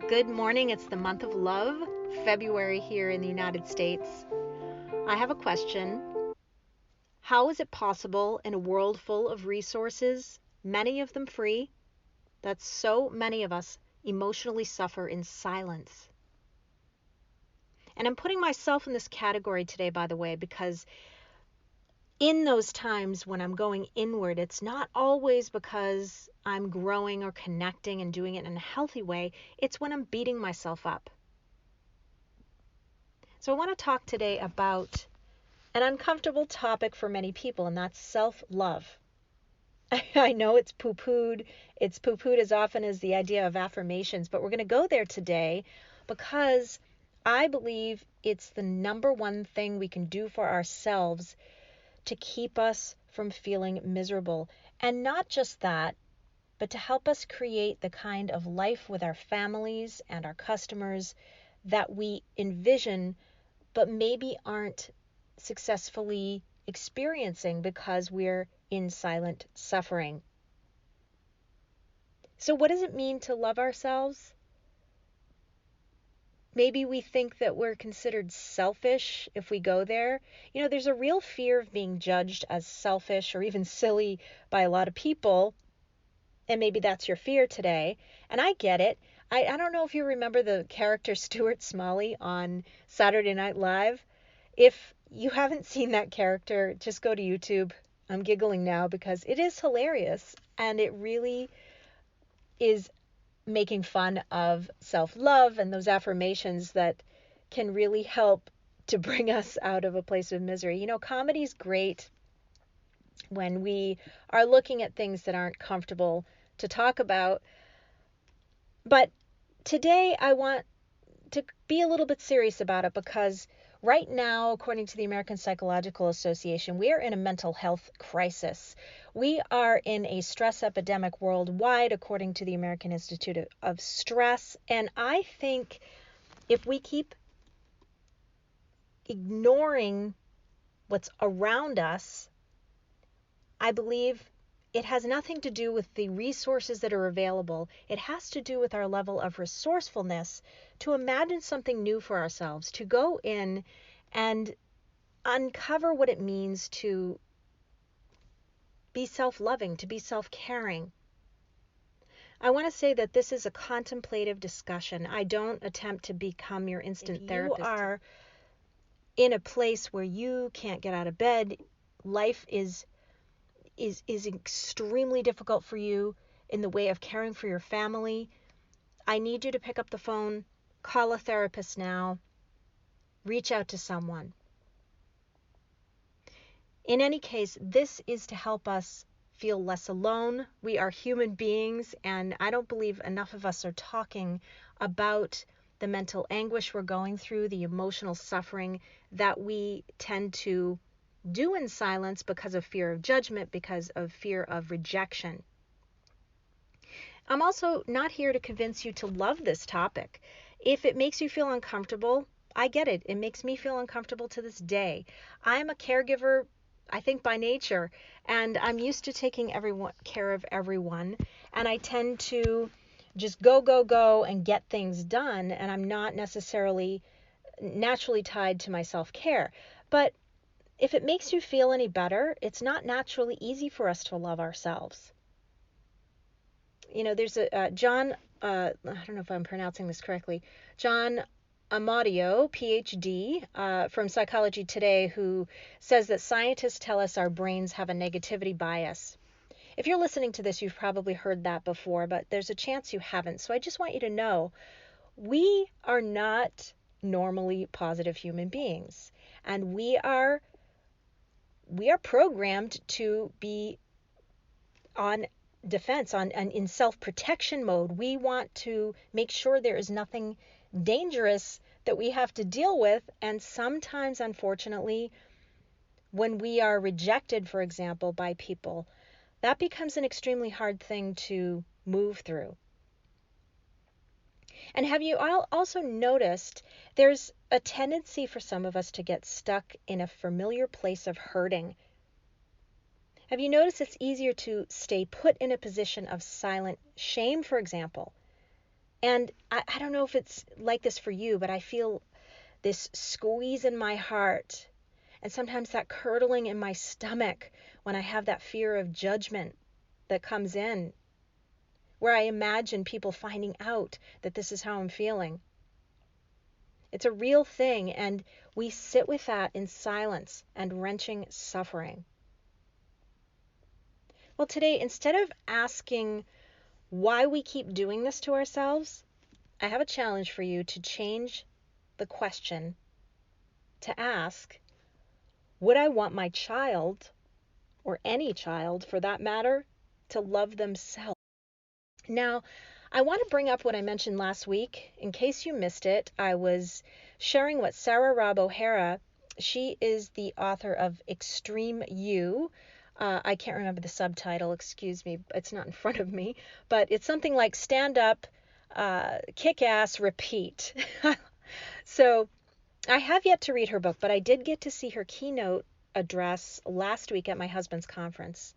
Good morning. It's the month of love, February here in the United States. I have a question. How is it possible in a world full of resources, many of them free, that so many of us emotionally suffer in silence? And I'm putting myself in this category today, by the way, because in those times when I'm going inward, it's not always because I'm growing or connecting and doing it in a healthy way. It's when I'm beating myself up. So I want to talk today about an uncomfortable topic for many people, and that's self-love. I know it's poo-pooed. It's poo-pooed as often as the idea of affirmations, but we're going to go there today because I believe it's the number one thing we can do for ourselves to keep us from feeling miserable. And not just that, but to help us create the kind of life with our families and our customers that we envision, but maybe aren't successfully experiencing because we're in silent suffering. So what does it mean to love ourselves? Maybe we think that we're considered selfish if we go there. There's a real fear of being judged as selfish or even silly by a lot of people. And maybe that's your fear today. And I get it. I don't know if you remember the character Stuart Smalley on Saturday Night Live. If you haven't seen that character, just go to YouTube. I'm giggling now because it is hilarious. And it really is making fun of self-love and those affirmations that can really help to bring us out of a place of misery. Comedy's great when we are looking at things that aren't comfortable to talk about. But today I want to be a little bit serious about it because right now, according to the American Psychological Association, we are in a mental health crisis. We are in a stress epidemic worldwide, according to the American Institute of Stress. And I think if we keep ignoring what's around us, I believe it has nothing to do with the resources that are available. It has to do with our level of resourcefulness to imagine something new for ourselves, to go in and uncover what it means to be self-loving, to be self-caring. I want to say that this is a contemplative discussion. I don't attempt to become your instant therapist. If you are in a place where you can't get out of bed, life is extremely difficult for you in the way of caring for your family, I need you to pick up the phone, call a therapist now, reach out to someone. In any case, this is to help us feel less alone. We are human beings, and I don't believe enough of us are talking about the mental anguish we're going through, the emotional suffering that we tend to do in silence because of fear of judgment, because of fear of rejection. I'm also not here to convince you to love this topic. If it makes you feel uncomfortable, I get it. It makes me feel uncomfortable to this day. I'm a caregiver, I think, by nature, and I'm used to taking care of everyone, and I tend to just go and get things done, and I'm not necessarily naturally tied to my self-care. But if it makes you feel any better, it's not naturally easy for us to love ourselves. There's a John, I don't know if I'm pronouncing this correctly, John Amadio, PhD, from Psychology Today, who says that scientists tell us our brains have a negativity bias. If you're listening to this, you've probably heard that before, but there's a chance you haven't. So I just want you to know, we are not normally positive human beings, and we are programmed to be on defense, and in self-protection mode. We want to make sure there is nothing dangerous that we have to deal with. And sometimes, unfortunately, when we are rejected, for example, by people, that becomes an extremely hard thing to move through. And have you also noticed there's a tendency for some of us to get stuck in a familiar place of hurting? Have you noticed it's easier to stay put in a position of silent shame, for example, And I don't know if it's like this for you, but I feel this squeeze in my heart and sometimes that curdling in my stomach when I have that fear of judgment that comes in, where I imagine people finding out that this is how I'm feeling. It's a real thing, and we sit with that in silence and wrenching suffering. Well, today, instead of asking why we keep doing this to ourselves, I have a challenge for you to change the question to ask, would I want my child, or any child for that matter, to love themselves? Now, I want to bring up what I mentioned last week. In case you missed it, I was sharing what Sarah Robb O'Hara, she is the author of Extreme You. I can't remember the subtitle, excuse me, it's not in front of me, but it's something like Stand Up, Kick Ass, Repeat. So I have yet to read her book, but I did get to see her keynote address last week at my husband's conference.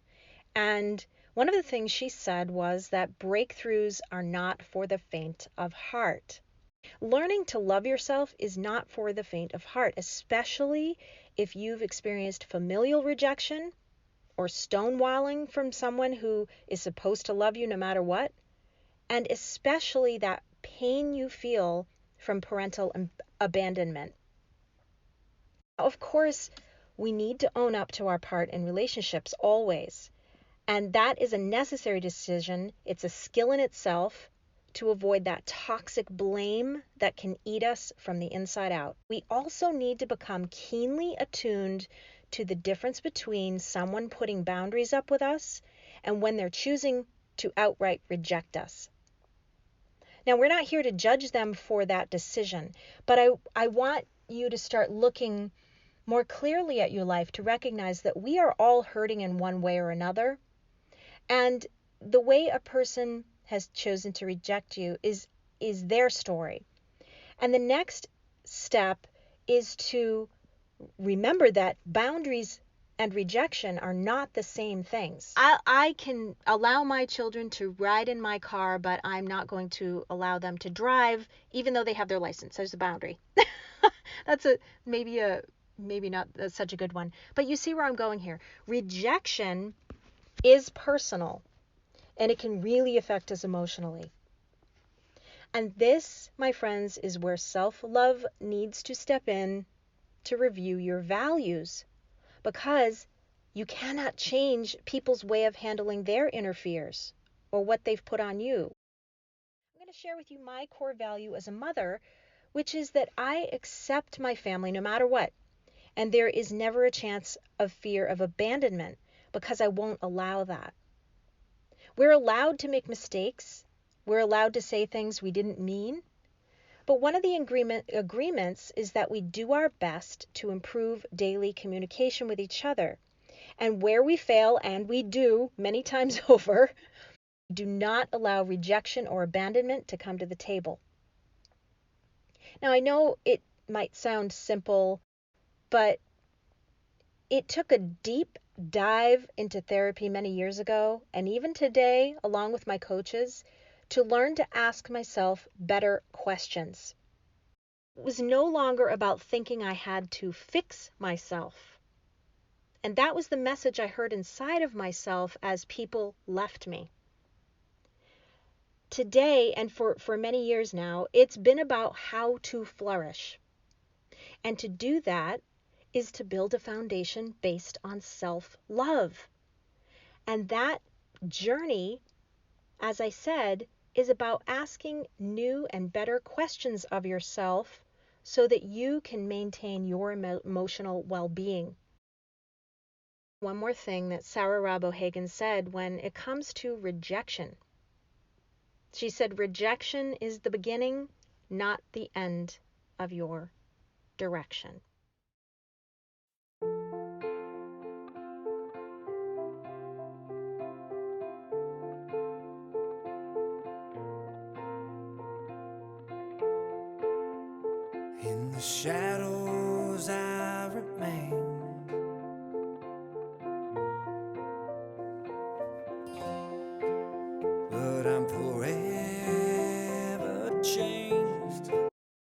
And one of the things she said was that breakthroughs are not for the faint of heart. Learning to love yourself is not for the faint of heart, especially if you've experienced familial rejection or stonewalling from someone who is supposed to love you no matter what, and especially that pain you feel from parental abandonment. Of course, we need to own up to our part in relationships always. And that is a necessary decision. It's a skill in itself to avoid that toxic blame that can eat us from the inside out. We also need to become keenly attuned to the difference between someone putting boundaries up with us and when they're choosing to outright reject us. Now, we're not here to judge them for that decision, but I want you to start looking more clearly at your life to recognize that we are all hurting in one way or another. And the way a person has chosen to reject you is their story. And the next step is to remember that boundaries and rejection are not the same things. I can allow my children to ride in my car, but I'm not going to allow them to drive, even though they have their license. There's a boundary. That's maybe not such a good one. But you see where I'm going here. Rejection is personal, and it can really affect us emotionally. And this, my friends, is where self-love needs to step in to review your values, because you cannot change people's way of handling their inner fears or what they've put on you. I'm going to share with you my core value as a mother, which is that I accept my family no matter what, and there is never a chance of fear of abandonment because I won't allow that. We're allowed to make mistakes. We're allowed to say things we didn't mean. But one of the agreements is that we do our best to improve daily communication with each other. And where we fail, and we do many times over, do not allow rejection or abandonment to come to the table. Now, I know it might sound simple, but it took a deep dive into therapy many years ago, and even today, along with my coaches, to learn to ask myself better questions. It was no longer about thinking I had to fix myself. And that was the message I heard inside of myself as people left me. Today, and for many years now, it's been about how to flourish. And to do that is to build a foundation based on self-love. And that journey, as I said, is about asking new and better questions of yourself so that you can maintain your emotional well-being. One more thing that Sarah Robb O'Hagan said when it comes to rejection. She said, rejection is the beginning, not the end of your direction. In the shadows I remain,